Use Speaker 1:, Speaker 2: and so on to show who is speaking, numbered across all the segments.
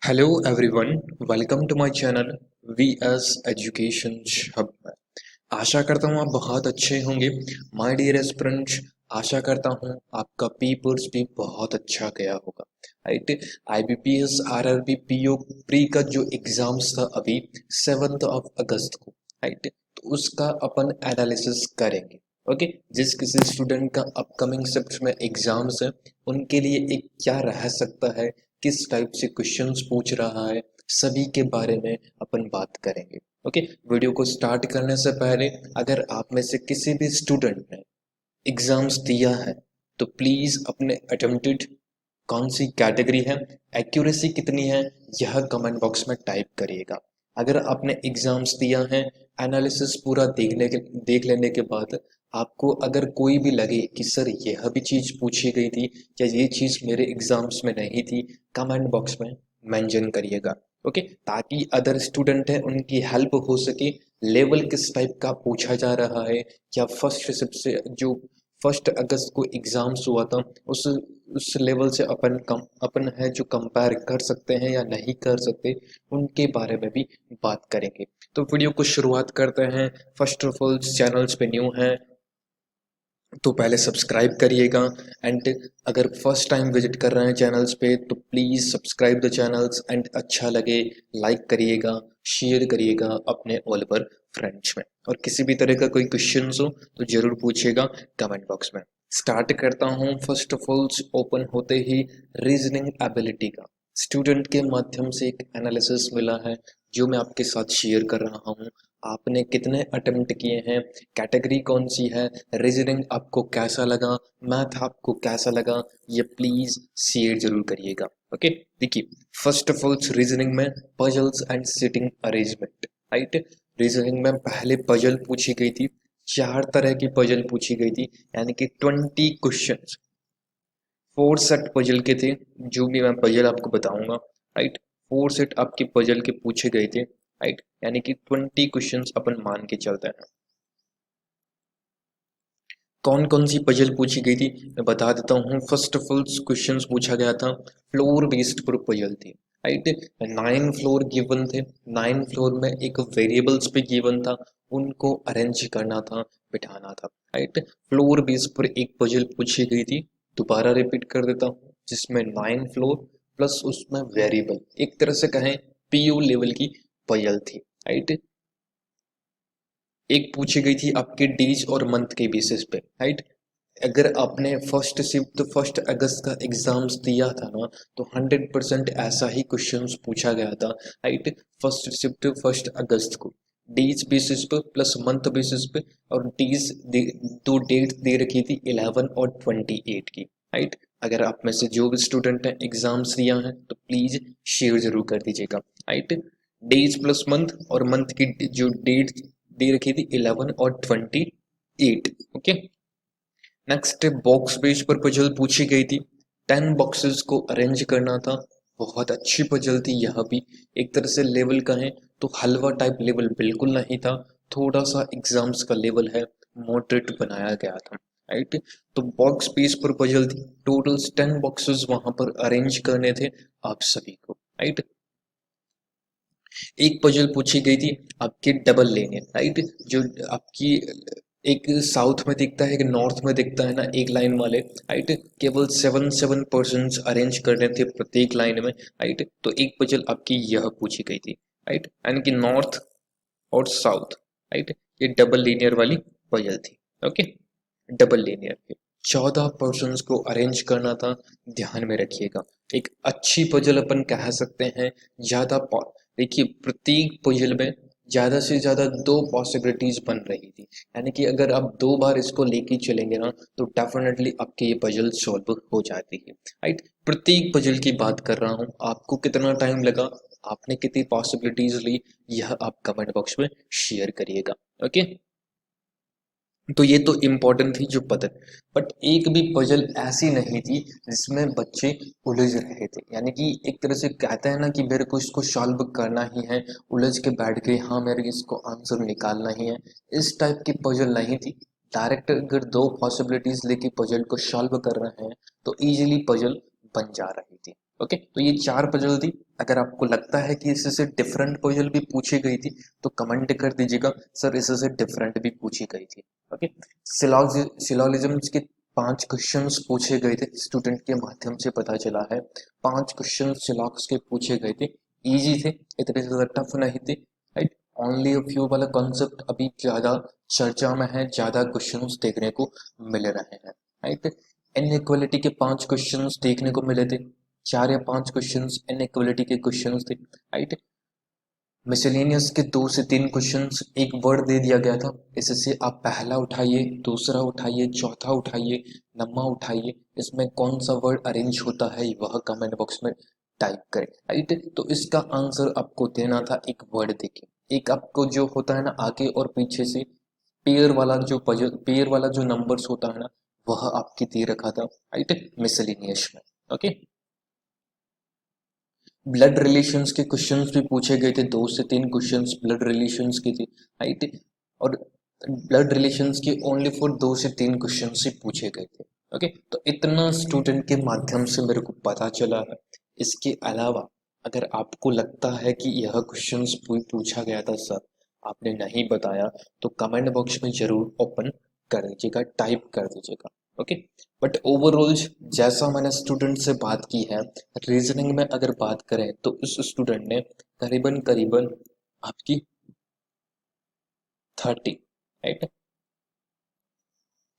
Speaker 1: Hello everyone, welcome to my channel VS education hub में। आशा करता हूँ आप बहुत अच्छे होंगे। माय डियर एस्पिरेंट्स, आशा करता हूँ आपका पेपर्स भी बहुत अच्छा गया होगा। Right, IBPS RRB PO pre का जो एग्जाम्स था अभी 7 अगस्त को, राइट, तो उसका अपन एनालिसिस करेंगे। ओके, जिस किसी स्टूडेंट का अपकमिंग शिफ्ट में एग्जाम्स है उनके लिए एक क्या रह सकता है, किस टाइप से क्वेश्चंस पूछ रहा है, सभी के बारे में अपन बात करेंगे। ओके, वीडियो को स्टार्ट करने से पहले अगर आप में से किसी भी स्टूडेंट ने एग्जाम्स दिया है तो प्लीज अपने अटेम्प्टेड कौन सी कैटेगरी है, एक्यूरेसी कितनी है, यह कमेंट बॉक्स में टाइप करिएगा। अगर आपने एग्जाम्स दिया है, एनालिसिस पूरा देख लेने के बाद आपको अगर कोई भी लगे कि सर यह भी चीज पूछी गई थी या ये चीज मेरे एग्जाम्स में नहीं थी, कमेंट बॉक्स में मेंशन करिएगा। ओके, ताकि अदर स्टूडेंट है उनकी हेल्प हो सके। लेवल किस टाइप का पूछा जा रहा है, या फर्स्ट सबसे जो 1 अगस्त को एग्जाम्स हुआ था उस लेवल से अपन है जो कंपेयर कर सकते हैं या नहीं कर सकते, उनके बारे में भी बात करेंगे। तो वीडियो को शुरुआत करते हैं। फर्स्ट ऑफ ऑल, चैनल्स पे न्यू हैं तो पहले सब्सक्राइब करिएगा। एंड अगर फर्स्ट टाइम विजिट कर रहे हैं चैनल्स पे तो please subscribe the channels, and अच्छा लगे लाइक करिएगा, शेयर करिएगा अपने ऑल ओवर फ्रेंड्स में। और किसी भी तरह का कोई क्वेश्चन हो तो जरूर पूछिएगा कमेंट बॉक्स में। स्टार्ट करता हूँ। फर्स्ट ऑफ ऑल, ओपन होते ही रीजनिंग एबिलिटी का स्टूडेंट के माध्यम से एक एनालिसिस मिला है जो मैं आपके साथ शेयर कर रहा हूँ। आपने कितने अटेम्प्ट किए हैं, कैटेगरी कौन सी है, रीजनिंग आपको कैसा लगा, मैथ आपको कैसा लगा, ये प्लीज शेयर जरूर करिएगा। ओके, देखिए, फर्स्ट ऑफ ऑल रीजनिंग में puzzles and sitting arrangement. Right, reasoning में पहले पजल पूछी गई थी, 4 तरह की पजल पूछी गई थी, यानी कि 20 क्वेश्चन 4 सेट पजल के थे। जो भी मैं पजल आपको बताऊंगा, राइट, 4 सेट आपके पजल के पूछे गए थे। राइट, यानी कि 20 क्वेश्चंस अपन मान के चलते हैं। कौन कौन सी पजल पूछी गई थी मैं बता देता हूँ। फर्स्ट ऑफ ऑल, क्वेश्चंस पूछा गया था, फ्लोर बेस्ड पर पजल थी। राइट, 9 फ्लोर गिवन थे, 9 फ्लोर में एक वेरिएबल्स पे गिवन था, उनको अरेंज करना था, बिठाना था। राइट, फ्लोर बेस पर एक पजल पूछी गई थी, दोबारा रिपीट कर देता हूँ, जिसमें 9 फ्लोर प्लस उसमें वेरिएबल, एक तरह से कहें पीयू लेवल की पजल थी। राइट, एक पूछी गई थी आपके डेज और मंथ के बेसिस पे। राइट, अगर आपने फर्स्ट अगस्त का एग्जाम्स दिया था ना तो 100% ऐसा ही क्वेश्चंस पूछा गया था। राइट, फर्स्ट शिफ्ट 1 अगस्त को डेज बेसिस पे प्लस मंथ बेसिस पे, और दो डेट दे रखी थी 11 और 28 की। राइट, अगर आप में से जो भी स्टूडेंट हैं एग्जाम्स दिया है तो प्लीज शेयर जरूर कर दीजिएगा। राइट, डेज प्लस मंथ, और मंथ की जो डेट दे रखी थी 11 और 28। ओके, नेक्स्ट, बॉक्स बेस पर पजल पूछी गई थी, 10 बॉक्सेस को अरेंज करना था। बहुत अच्छी पजल थी यह भी। एक तरह से लेवल कहें तो हलवा टाइप लेवल बिल्कुल नहीं था, थोड़ा सा एग्जाम्स का लेवल है, मॉडरेट बनाया गया था। राइट, तो बॉक्स बेस पर पजल थी, टोटल 10 बॉक्सेस वहां पर अरेंज करने थे आप सभी को। राइट, एक पजल पूछी गई थी आपकी डबल लेनियर। राइट, जो आपकी एक साउथ में दिखता है, एक नॉर्थ में दिखता है ना, एक लाइन वाले। राइट, केवल 7 अरेंज करने थे प्रत्येक लाइन में। राइट, तो एक पजल आपकी यह पूछी गई थी। राइट, यानी कि नॉर्थ और साउथ। राइट, ये डबल लीनियर वाली पजल थी। ओके, डबल लीनियर पे 14 को अरेंज करना था, ध्यान में रखिएगा। एक अच्छी पजल अपन कह सकते हैं। ज्यादा देखिए, प्रत्येक पजल में ज्यादा से ज्यादा 2 पॉसिबिलिटीज बन रही थी, यानी कि अगर आप 2 बार इसको लेके चलेंगे ना तो डेफिनेटली आपके ये पजल सॉल्व हो जाती है। राइट, प्रत्येक पजल की बात कर रहा हूँ, आपको कितना टाइम लगा, आपने कितनी पॉसिबिलिटीज ली, यह आप कमेंट बॉक्स में शेयर करिएगा। ओके, तो ये तो इम्पोर्टेंट थी जो पजल। बट एक भी पजल ऐसी नहीं थी जिसमें बच्चे उलझ रहे थे, यानी कि एक तरह से कहते हैं ना कि मेरे को इसको सॉल्व करना ही है, उलझ के बैठ गए, हाँ मेरे को इसको आंसर निकालना ही है, इस टाइप की पजल नहीं थी। डायरेक्ट अगर 2 पॉसिबिलिटीज लेके पजल को सॉल्व कर रहे हैं तो इजीली पजल बन जा रही थी। ओके, तो ये 4 पजल थी, अगर आपको लगता है कि इससे डिफरेंट पजल भी पूछी गई थी तो कमेंट कर दीजिएगा सर इससे डिफरेंट भी पूछी गई थी। ओके, सिलोजिज्म्स के 5 क्वेश्चंस पूछे गए थे, स्टूडेंट के माध्यम से पता चला है 5 क्वेश्चन सिलॉग्स के पूछे गए थे, इजी थे, इतने ज़्यादा टफ नहीं थे, राइट। ओनली अ फ्यू वाला कॉन्सेप्ट अभी ज़्यादा चर्चा में है, ज़्यादा क्वेश्चंस देखने को मिल रहे हैं, राइट। इनइक्वालिटी के 5 क्वेश्चंस देखने को मिले थे, 4 या 5 क्वेश्चंस इनइक्वालिटी के क्वेश्चंस थे, राइट। मिसलेनियस के 2 से 3 क्वेश्चंस, एक वर्ड दे दिया गया था, इससे आप पहला उठाइए, दूसरा उठाइए, चौथा उठाइए, नम्मा उठाइए, इसमें कौन सा वर्ड अरेंज होता है वह कमेंट बॉक्स में टाइप करें, राइट। तो इसका आंसर आपको देना था एक वर्ड देके, एक आपको जो होता है ना आगे और पीछे से पेयर वाला जो नंबर्स होता है ना वह आपके दे रखा था, राइट, मिसलेनियस में। ओके, ब्लड रिलेशंस के क्वेश्चंस भी पूछे गए थे, 2 से 3 क्वेश्चंस ब्लड रिलेशंस के थे, राइट। और ब्लड रिलेशंस के ओनली फॉर 2 से 3 क्वेश्चंस ही पूछे गए थे। ओके, तो इतना स्टूडेंट के माध्यम से मेरे को पता चला है। इसके अलावा अगर आपको लगता है कि यह क्वेश्चंस पूछा गया था सर आपने नहीं बताया तो कमेंट बॉक्स में जरूर ओपन कर दीजिएगा, टाइप कर दीजिएगा। ओके, बट ओवरऑल जैसा मैंने स्टूडेंट से बात की है, रीजनिंग में अगर बात करें तो उस स्टूडेंट ने करीबन करीबन आपकी 30, राइट,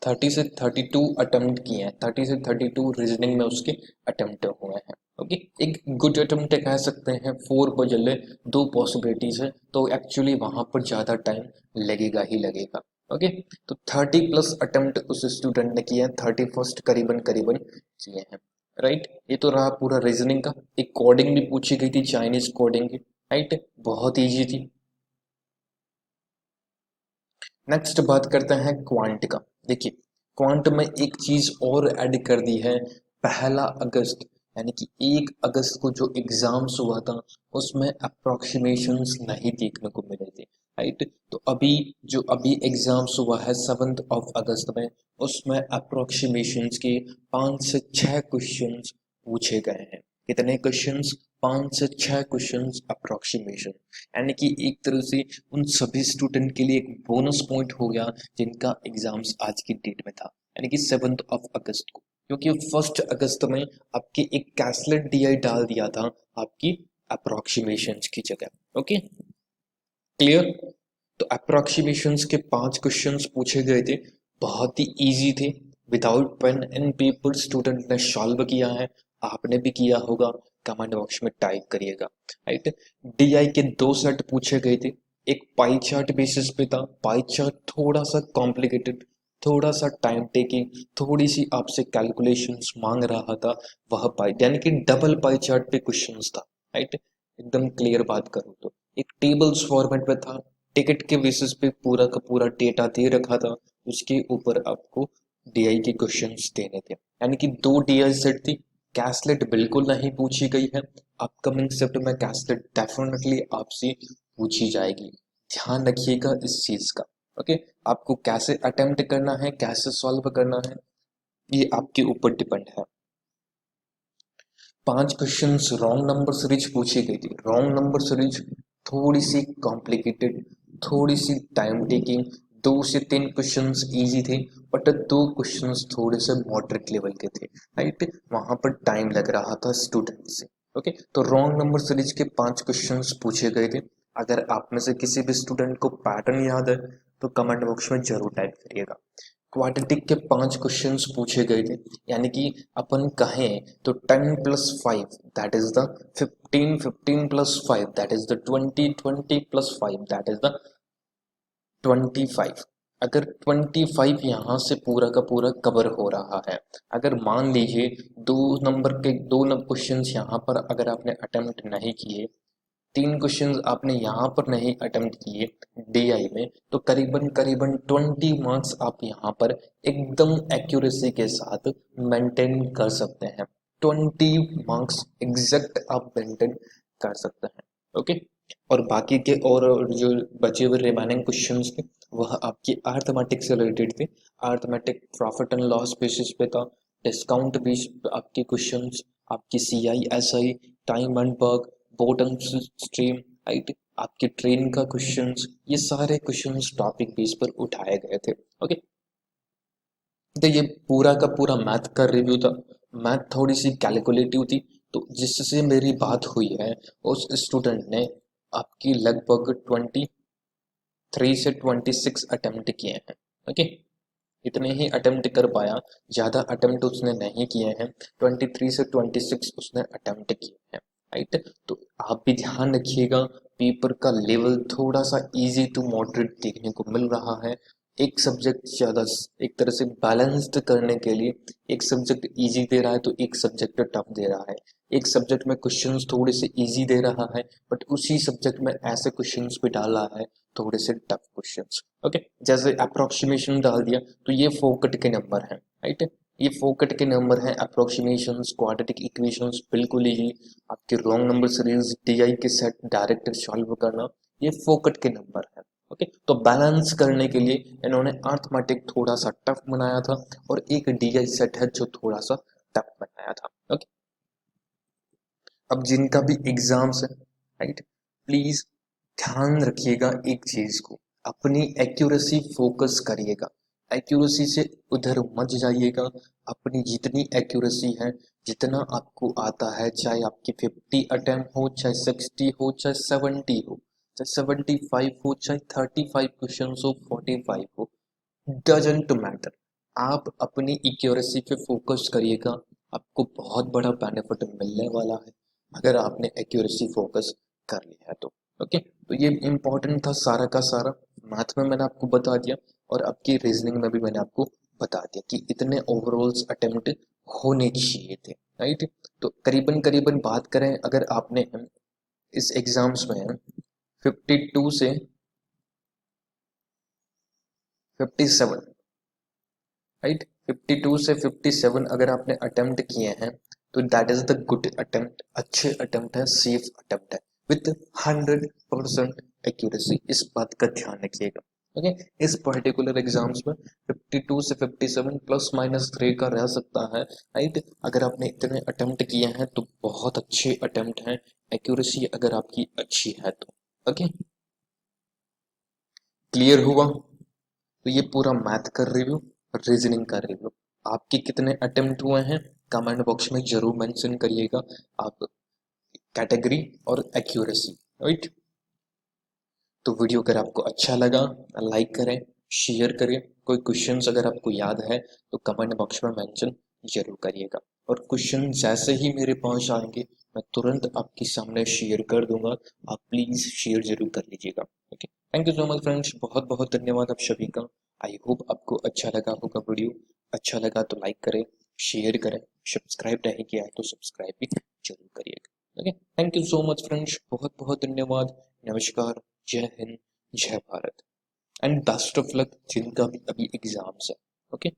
Speaker 1: 30 से 32 अटेम्प्ट किए हैं, 30 से 32 रीजनिंग में उसके अटेम्प्ट हुए हैं। ओके, एक गुड अटेम्प्ट कह सकते हैं, 4 बजले 2 पॉसिबिलिटीज है, तो एक्चुअली वहां पर ज़्यादा टाइम लगेगा ही लगेगा। ओके, तो 30 प्लस अटेम्प्ट उस स्टूडेंट ने किए हैं, 31st करीबन करीबन किए हैं, राइट। ये तो रहा पूरा रीजनिंग का। एक कोडिंग भी पूछी गई थी, चाइनीज कोडिंग की, राइट, बहुत ईजी थी। नेक्स्ट बात करते हैं क्वांट का। देखिए, क्वांट में एक चीज और ऐड कर दी है, 1 अगस्त यानी कि 1 अगस्त को जो एग्जाम्स हुआ था उसमें अप्रोक्सीमेशंस नहीं देखने को मिले थे, राइट। तो अभी एग्जाम्स हुआ है 7 अगस्त में, उसमें अप्रोक्सीमेशंस के 5 से 6 क्वेश्चंस पूछे गए हैं। कितने क्वेश्चंस? 5 से 6 क्वेश्चंस अप्रोक्सीमेशन, यानी कि एक तरह से उन सभी स्टूडेंट के लिए एक बोनस पॉइंट हो गया जिनका एग्जाम्स आज की डेट में था, यानी कि 7 अगस्त को, क्योंकि 1 अगस्त में आपके एक कैसलेट डीआई डाल दिया था आपकी अप्रोक्सीमेशंस की जगह। Okay, clear. तो अप्रोक्सीमेशंस के 5 क्वेश्चंस पूछे गए थे, बहुत ही इजी थे, without pen and paper student ने सॉल्व किया है, आपने भी किया होगा, कमेंट बॉक्स में टाइप करिएगा, राइट। डीआई के 2 सेट पूछे गए थे, एक पाई चार्ट बेसिस पे था, पाई चार्ट थोड़ा सा कॉम्प्लिकेटेड, थोड़ा सा टाइम टेकिंग, थोड़ी सी आपसे कैलकुलेशंस मांग रहा था, वह पाई यानी कि डबल पाई चार्ट पे क्वेश्चंस था, राइट। एकदम क्लियर बात करूँ तो एक टेबल्स फॉर्मेट में था, टिकट के बेसिस पे पूरा का पूरा डेटा दे रखा था, उसके ऊपर आपको डीआई के क्वेश्चंस देने थे, यानी कि 2 डीआई सेट थी। कैसलेट बिल्कुल नहीं पूछी गई है, अपकमिंग शिफ्ट में कैसलेट डेफिनेटली आपसे पूछी जाएगी, ध्यान रखिएगा इस चीज का। ओके, आपको कैसे अटेम्प्ट करना है, कैसे सॉल्व करना है, ये आपके ऊपर डिपेंड है। 5 क्वेश्चंस रॉन्ग नंबर सीरीज पूछी गई थी, रॉन्ग नंबर सीरीज थोड़ी सी कॉम्प्लिकेटेड, थोड़ी सी टाइम टेकिंग, 2 से 3 क्वेश्चंस इजी थे, बट 2 क्वेश्चंस थोड़े से मॉडरेट लेवल के थे, राइट, वहां पर टाइम लग रहा था स्टूडेंट से। ओके, तो रॉन्ग नंबर सीरीज के 5 क्वेश्चंस पूछे गए थे। अगर आप में से किसी भी स्टूडेंट को पैटर्न याद है तो कमेंट बॉक्स में जरूर टाइप करिएगा। क्वाड्रेटिक के 5 क्वेश्चंस पूछे गए थे, यानी कि अपन कहें तो 10 + 5 that is the 15, 15 + 5 that is the 20, 20 + 5 that is the 25। अगर 25 यहाँ से पूरा का पूरा कवर हो रहा है, अगर मान लीजिए 2 क्वेश्चंस यहाँ पर अगर आपने अटेम्प्ट नहीं किए, 3 क्वेश्चंस आपने यहाँ पर नहीं अटेम्प्ट किए डीआई में, तो करीबन करीबन 20 मार्क्स आप यहाँ पर एकदम एक्यूरेसी के साथ मेंटेन कर सकते हैं, 20 मार्क्स एग्जैक्ट आप मेंटेन कर सकते हैं। ओके, और बाकी के और जो बचे हुए रिमेनिंग क्वेश्चंस थे वह आपकी अर्थमेटिक से रिलेटेड थे, arithmetic profit and loss basis पे था, डिस्काउंट बेस आपके क्वेश्चंस, आपकी CI SI, time and work, bottom stream, right, आपके ट्रेन का क्वेश्चंस, ये सारे क्वेश्चंस टॉपिक बेस पर उठाए गए थे। ओके, तो ये पूरा का पूरा मैथ का रिव्यू था। मैथ थोड़ी सी कैलकुलेटिव थी, तो जिससे मेरी बात हुई है उस स्टूडेंट ने आपकी लगभग 23 से 26 अटेम्प्ट किए हैं। ओके, इतने ही अटेम्प्ट कर पाया, ज़्यादा अटेम्प्ट उसने नहीं किए हैं। 23 से 26 उसने अटेम्प्ट किए हैं, राइट। तो आप भी ध्यान रखिएगा, पेपर का लेवल थोड़ा सा इजी टू मॉडरेट देखने को मिल रहा है। एक सब्जेक्ट ज़्यादा, एक तरह से बैलेंस्ड करने के लिए एक सब्जेक्ट इजी दे रहा है तो एक सब्जेक्ट टफ दे रहा है। एक सब्जेक्ट में क्वेश्चंस थोड़े से इजी दे रहा है, बट उसी सब्जेक्ट में ऐसे क्वेश्चंस भी डाल रहा है थोड़े से टफ क्वेश्चंस। ओके, जैसे अप्रोक्सीमेशन डाल दिया तो ये फोकट के नंबर हैं, राइट। ये फोकट के नंबर हैं, अप्रोक्सीमेशंस, क्वाड्रेटिक इक्वेशंस, बिल्कुल ही आपके रॉन्ग नंबर सीरीज, टीआई के सेट डायरेक्ट सॉल्व करना, ये फोकट के नंबर हैं। ओके, तो बैलेंस करने के लिए इन्होंने अर्थमेटिक थोड़ा सा टफ बनाया था और एक डीआई सेट है जो थोड़ा सा टफ बनाया था। ओके, अब जिनका भी एग्जाम्स है, राइट, प्लीज ध्यान रखिएगा एक चीज को, अपनी एक्यूरेसी फोकस करिएगा। एक्यूरेसी से उधर मत जाइएगा। अपनी जितनी एक्यूरेसी है, जितना आपको आता है, चाहे आपकी 50 अटेम्प्ट हो, चाहे 60 हो, चाहे 70 हो, चाहे 75 हो, चाहे 35 क्वेश्चन हो, 45 हो, डजंट मैटर। आप अपनी एक्यूरेसी पे फोकस करिएगा, आपको बहुत बड़ा बेनिफिट मिलने वाला है अगर आपने एक्यूरेसी फोकस कर लिया है तो। ओके, तो ये इम्पोर्टेंट था सारा का सारा। मैथ में मैंने आपको बता दिया और आपकी रीजनिंग में भी मैंने आपको बता दिया कि इतने ओवरऑल्स अटेम्प्ट होने चाहिए थे, राइट। तो करीबन करीबन बात करें, अगर आपने इस एग्जाम्स में 52 से 57, राइट, 52 से 57 अगर आपने अटेम्प्ट किए हैं तो that is the good attempt, अच्छे अटेम्प्ट है, सेफ अटेम्प्ट है, विथ 100% एक्यूरेसी। इस बात का ध्यान रखिएगा। ओके, इस पर्टिकुलर एग्जाम्स में 52 से 57 प्लस माइनस 3 का रह सकता है, राइट। अगर आपने इतने अटेम्प्ट किए हैं तो बहुत अच्छे अटेम्प्ट हैं, एक्यूरेसी अगर आपकी अच्छी है तो। ओके, क्लियर हुआ? तो ये पूरा मैथ का रिव्यू, रीजनिंग का रिव्यू, आपके कितने अटेम्प्ट हुए हैं कमेंट बॉक्स में जरूर मेंशन करिएगा, आप कैटेगरी और एक्यूरेसी, राइट। तो वीडियो अगर आपको अच्छा लगा लाइक करें, शेयर करें। कोई क्वेश्चंस अगर आपको याद है तो कमेंट बॉक्स में मेंशन जरूर करिएगा, और क्वेश्चन जैसे ही मेरे पास आएंगे मैं तुरंत आपके सामने शेयर कर दूंगा। आप प्लीज शेयर जरूर कर लीजिएगा। Okay, thank you so much friends, बहुत बहुत धन्यवाद आप सभी का। आई होप आपको अच्छा लगा होगा वीडियो। अच्छा लगा तो लाइक करें, शेयर करें, सब्सक्राइब नहीं किया है तो सब्सक्राइब भी जरूर करिएगा। Okay, thank you so much friends, बहुत बहुत धन्यवाद। नमस्कार, जय हिंद, जय Bharat, and best of luck जिनका भी अभी एग्जाम्स है। ओके।